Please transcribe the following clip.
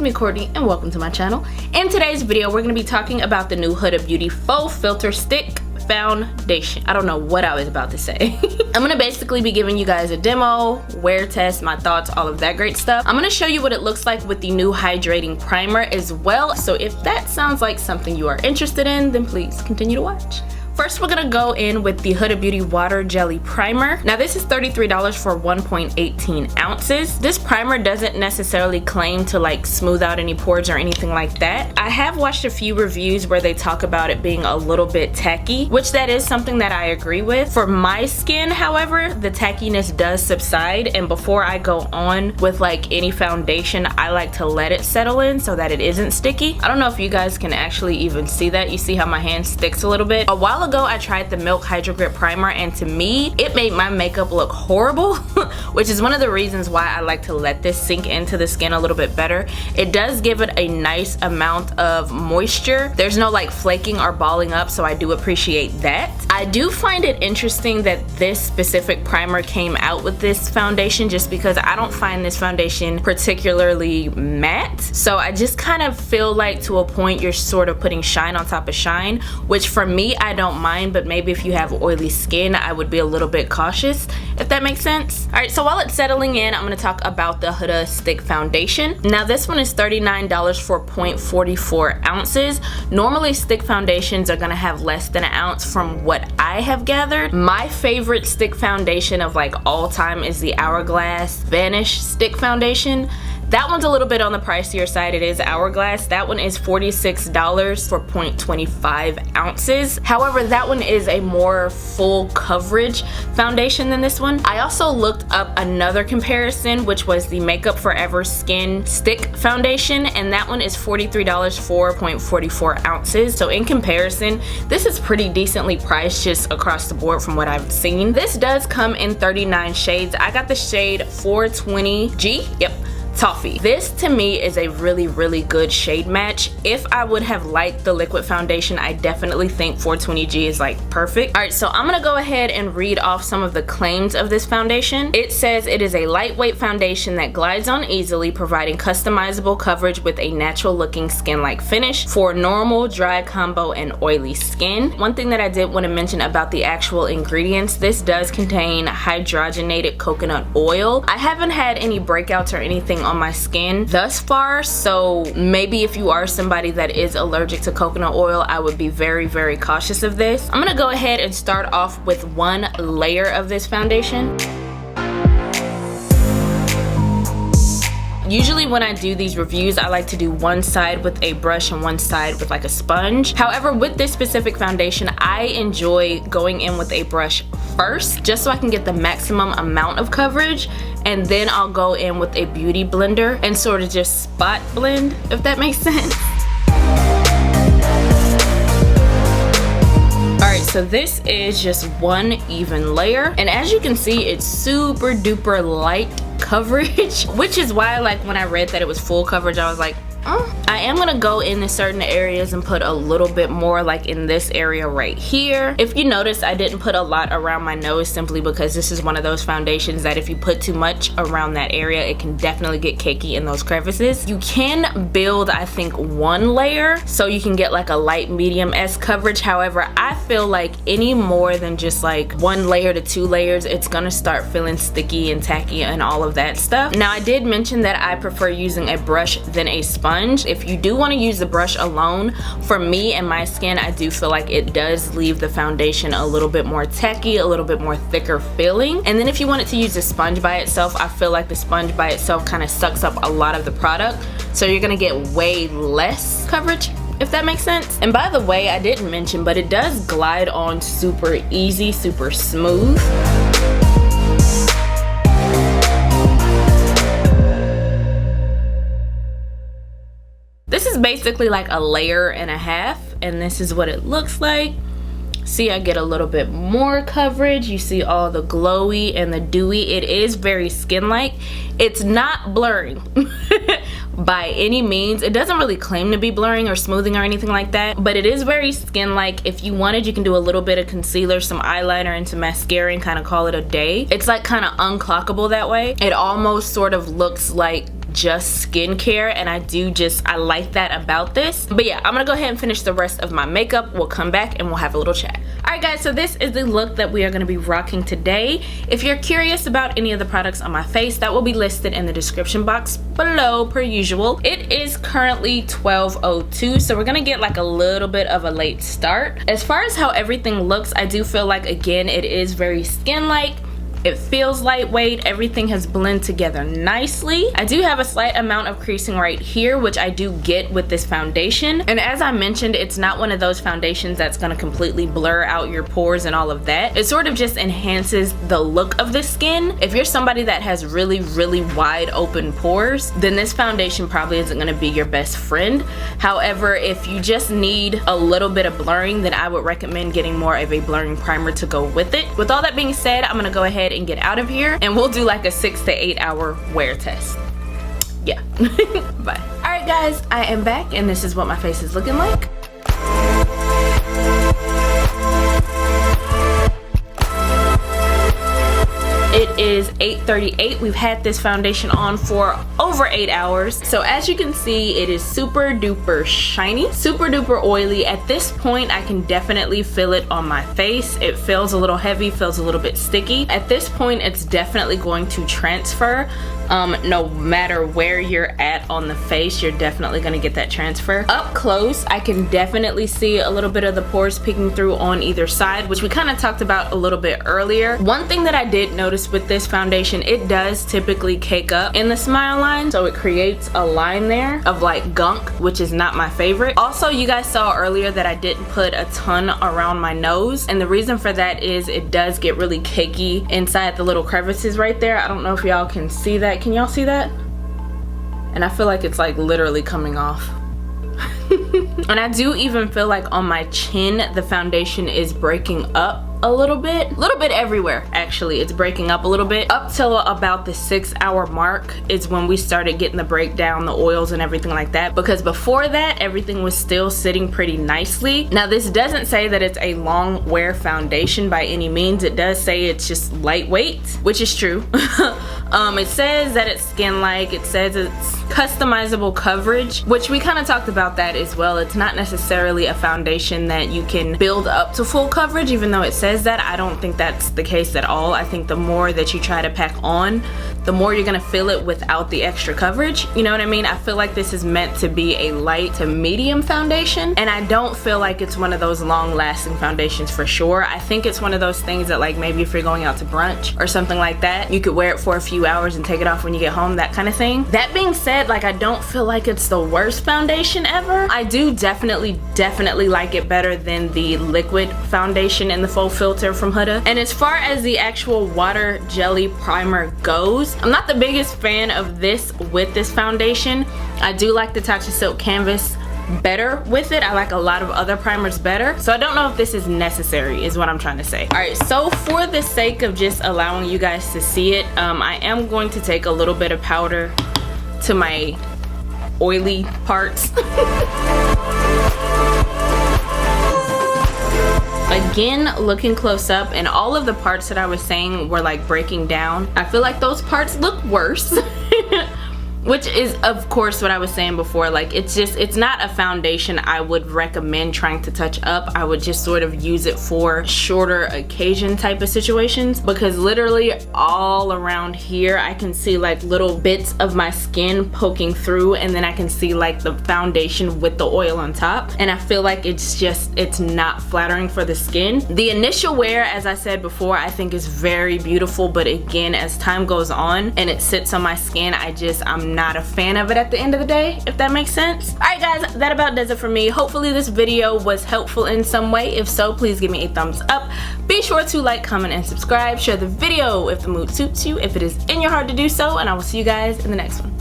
me Courtney and welcome to my channel. In today's video we're going to be talking about the new Huda Beauty Faux Filter Stick Foundation. I don't know what I was about to say. I'm going to basically be giving you guys a demo, wear test, my thoughts, all of that great stuff. I'm going to show you what it looks like with the new hydrating primer as well. So if that sounds like something you are interested in, then please continue to watch. First, we're gonna go in with the Huda Beauty Water Jelly Primer. Now this is $33 for 1.18 ounces. This primer doesn't necessarily claim to like smooth out any pores or anything like that. I have watched a few reviews where they talk about it being a little bit tacky, which that is something that I agree with. For my skin, however, the tackiness does subside, and before I go on with like any foundation, I like to let it settle in so that it isn't sticky. I don't know if you guys can actually even see that. You see how my hand sticks a little bit? A while ago I tried the Milk Hydro Grip Primer, and to me it made my makeup look horrible which is one of the reasons why I like to let this sink into the skin a little bit better. It does give it a nice amount of moisture. There's no like flaking or balling up, so I do appreciate that. I do find it interesting that this specific primer came out with this foundation, just because I don't find this foundation particularly matte. So I just kind of feel like to a point you're sort of putting shine on top of shine, which for me I don't mind, but maybe if you have oily skin I would be a little bit cautious, if that makes sense. Alright, so while it's settling in, I'm going to talk about the Huda Stick Foundation. Now this one is $39 for 0.44 ounces. Normally stick foundations are going to have less than an ounce from what I have gathered. My favorite stick foundation of like all time is the Hourglass Vanish Stick Foundation. That one's a little bit on the pricier side. It is Hourglass. That one is $46 for 0.25 ounces. However, that one is a more full coverage foundation than this one. I also looked up another comparison, which was the Makeup Forever Skin Stick Foundation, and that one is $43 for 0.44 ounces. So in comparison, this is pretty decently priced just across the board from what I've seen. This does come in 39 shades. I got the shade 420G. Yep. Toffee. This to me is a really good shade match. If I would have liked the liquid foundation, I definitely think 420G is like perfect. Alright, so I'm gonna go ahead and read off some of the claims of this foundation. It says it is a lightweight foundation that glides on easily, providing customizable coverage with a natural looking skin-like finish for normal, dry, combo, and oily skin. One thing that I did want to mention about the actual ingredients, this does contain hydrogenated coconut oil. I haven't had any breakouts or anything on my skin thus far, so maybe if you are somebody that is allergic to coconut oil, I would be very cautious of this. I'm gonna go ahead and start off with one layer of this foundation. Usually when I do these reviews, I like to do one side with a brush and one side with like a sponge. However, with this specific foundation, I enjoy going in with a brush first, just so I can get the maximum amount of coverage, and then I'll go in with a beauty blender and sort of just spot blend, if that makes sense. Alright, so this is just one even layer, and as you can see, it's super duper light coverage, which is why like when I read that it was full coverage, I was like, I am gonna go into certain areas and put a little bit more, like in this area right here. If you notice, I didn't put a lot around my nose simply because this is one of those foundations that if you put too much around that area, it can definitely get cakey in those crevices. You can build, I think, one layer so you can get like a light medium-esque coverage. However, I feel like any more than just like one layer to two layers, it's gonna start feeling sticky and tacky and all of that stuff. Now, I did mention that I prefer using a brush than a sponge. If you do want to use the brush alone, for me and my skin, I do feel like it does leave the foundation a little bit more tacky, a little bit more thicker feeling. And then if you wanted to use the sponge by itself, I feel like the sponge by itself kind of sucks up a lot of the product, so you're gonna get way less coverage, if that makes sense. And by the way, I didn't mention, but it does glide on super easy, super smooth. This is basically like a layer and a half, and this is what it looks like. See, I get a little bit more coverage. You see all the glowy and the dewy. It is very skin-like. It's not blurring by any means. It doesn't really claim to be blurring or smoothing or anything like that, but it is very skin-like. If you wanted, you can do a little bit of concealer, some eyeliner, and some mascara and kind of call it a day. It's like kind of unclockable that way. It almost sort of looks like just skincare, and I like that about this. But yeah, I'm gonna go ahead and finish the rest of my makeup. We'll come back and we'll have a little chat. Alright guys, so this is the look that we are going to be rocking today. If you're curious about any of the products on my face, that will be listed in the description box below per usual. It is currently 12:02, so we're going to get like a little bit of a late start. As far as how everything looks, I do feel like, again, it is very skin-like. It feels lightweight. Everything has blended together nicely. I do have a slight amount of creasing right here, which I do get with this foundation. And as I mentioned, it's not one of those foundations that's going to completely blur out your pores and all of that. It sort of just enhances the look of the skin. If you're somebody that has really, really wide open pores, then this foundation probably isn't going to be your best friend. However, if you just need a little bit of blurring, then I would recommend getting more of a blurring primer to go with it. With all that being said, I'm going to go ahead and get out of here, and we'll do like a 6 to 8 hour wear test. Yeah. Bye. Alright guys, I am back, and this is what my face is looking like. It is 8:38. We've had this foundation on for over 8 hours. So as you can see, it is super duper shiny, super duper oily. At this point, I can definitely feel it on my face. It feels a little heavy, feels a little bit sticky. At this point, it's definitely going to transfer. No matter where you're at on the face, you're definitely going to get that transfer. Up close, I can definitely see a little bit of the pores peeking through on either side, which we kind of talked about a little bit earlier. One thing that I did notice with this foundation, it does typically cake up in the smile line, so it creates a line there of like gunk, which is not my favorite. Also, you guys saw earlier that I didn't put a ton around my nose, and the reason for that is it does get really cakey inside the little crevices right there. I don't know if y'all can see that. Can y'all see that? And I feel like it's like literally coming off. And I do even feel like on my chin the foundation is breaking up a little bit everywhere. Actually, it's breaking up a little bit. Up till about the 6 hour mark is when we started getting the breakdown, the oils and everything like that, because before that everything was still sitting pretty nicely. Now this doesn't say that it's a long wear foundation by any means. It does say it's just lightweight, which is true. It says that it's skin-like. It says it's customizable coverage, which we kind of talked about that as well. It's not necessarily a foundation that you can build up to full coverage, even though it says that. I don't think that's the case at all. I think the more that you try to pack on, the more you're gonna feel it without the extra coverage. You know what I mean? I feel like this is meant to be a light to medium foundation, and I don't feel like it's one of those long-lasting foundations for sure. I think it's one of those things that, like, maybe if you're going out to brunch or something like that, you could wear it for a few hours and take it off when you get home, that kind of thing. That being said, like, I don't feel like it's the worst foundation ever. I do definitely like it better than the liquid foundation in the Faux filter from Huda. And as far as the actual water jelly primer goes, I'm not the biggest fan of this with this foundation. I do like the Toxic Silk Canvas better with it. I like a lot of other primers better, so I don't know if this is necessary is what I'm trying to say. Alright, so for the sake of just allowing you guys to see it, I am going to take a little bit of powder to my oily parts. Again, looking close up, and all of the parts that I was saying were like breaking down, I feel like those parts look worse. Which is, of course, what I was saying before. Like, it's not a foundation I would recommend trying to touch up. I would just sort of use it for shorter occasion type of situations, because literally all around here I can see like little bits of my skin poking through, and then I can see like the foundation with the oil on top, and I feel like it's not flattering for the skin. The initial wear, as I said before, I think is very beautiful, but again, as time goes on and it sits on my skin, I'm not a fan of it at the end of the day, if that makes sense. Alright guys, that about does it for me. Hopefully this video was helpful in some way. If so, please give me a thumbs up. Be sure to like, comment, and subscribe. Share the video if the mood suits you, if it is in your heart to do so, and I will see you guys in the next one.